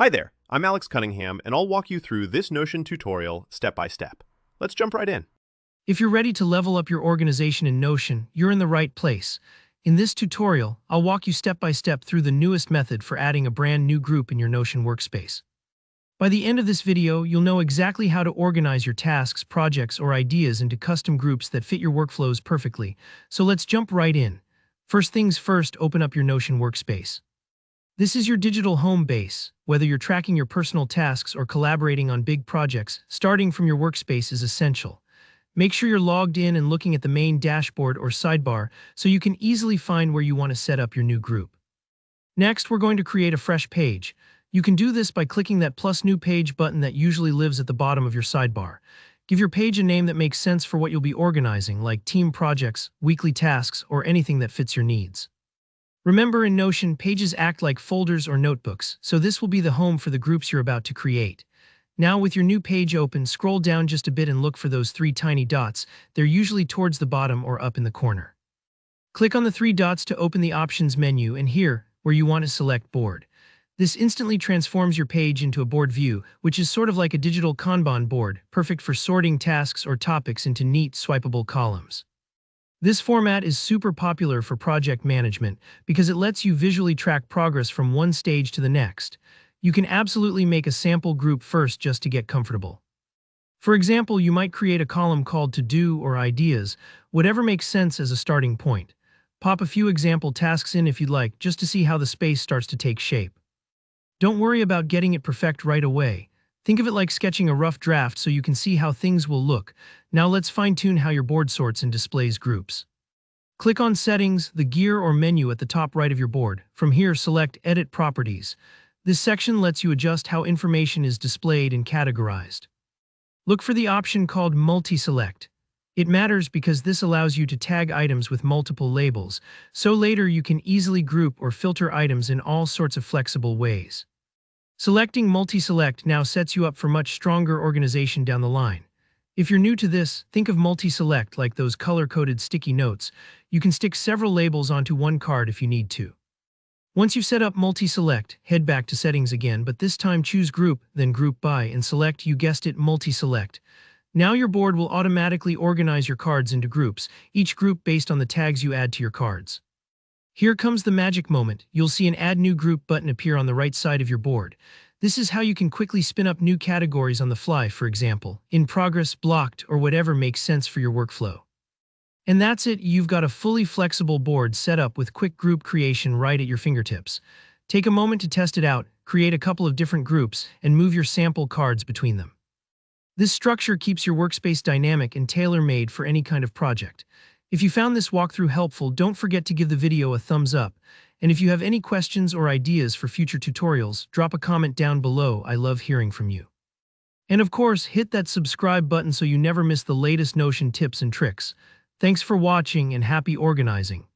Hi there, I'm Alex Cunningham, and I'll walk you through this Notion tutorial step by step. Let's jump right in. If you're ready to level up your organization in Notion, you're in the right place. In this tutorial, I'll walk you step by step through the newest method for adding a brand new group in your Notion workspace. By the end of this video, you'll know exactly how to organize your tasks, projects, or ideas into custom groups that fit your workflows perfectly. So let's jump right in. First things first, open up your Notion workspace. This is your digital home base. Whether you're tracking your personal tasks or collaborating on big projects, starting from your workspace is essential. Make sure you're logged in and looking at the main dashboard or sidebar so you can easily find where you want to set up your new group. Next, we're going to create a fresh page. You can do this by clicking that plus new page button that usually lives at the bottom of your sidebar. Give your page a name that makes sense for what you'll be organizing, like team projects, weekly tasks, or anything that fits your needs. Remember, in Notion, pages act like folders or notebooks, so this will be the home for the groups you're about to create. Now, with your new page open, scroll down just a bit and look for those three tiny dots. They're usually towards the bottom or up in the corner. Click on the three dots to open the Options menu, and here, where you want to select Board. This instantly transforms your page into a board view, which is sort of like a digital Kanban board, perfect for sorting tasks or topics into neat, swipeable columns. This format is super popular for project management because it lets you visually track progress from one stage to the next. You can absolutely make a sample group first just to get comfortable. For example, you might create a column called To Do or Ideas, whatever makes sense as a starting point. Pop a few example tasks in if you'd like, just to see how the space starts to take shape. Don't worry about getting it perfect right away. Think of it like sketching a rough draft so you can see how things will look. Now let's fine-tune how your board sorts and displays groups. Click on Settings, the gear or menu at the top right of your board. From here, select Edit Properties. This section lets you adjust how information is displayed and categorized. Look for the option called Multi-Select. It matters because this allows you to tag items with multiple labels, so later you can easily group or filter items in all sorts of flexible ways. Selecting Multi-Select now sets you up for much stronger organization down the line. If you're new to this, think of Multi-Select like those color-coded sticky notes. You can stick several labels onto one card if you need to. Once you've set up Multi-Select, head back to Settings again, but this time choose Group, then Group By, and select, you guessed it, Multi-Select. Now your board will automatically organize your cards into groups, each group based on the tags you add to your cards. Here comes the magic moment. You'll see an Add New Group button appear on the right side of your board. This is how you can quickly spin up new categories on the fly, for example, in progress, blocked, or whatever makes sense for your workflow. And that's it, you've got a fully flexible board set up with quick group creation right at your fingertips. Take a moment to test it out, create a couple of different groups, and move your sample cards between them. This structure keeps your workspace dynamic and tailor-made for any kind of project. If you found this walkthrough helpful, don't forget to give the video a thumbs up. And if you have any questions or ideas for future tutorials, drop a comment down below. I love hearing from you. And of course, hit that subscribe button so you never miss the latest Notion tips and tricks. Thanks for watching and happy organizing.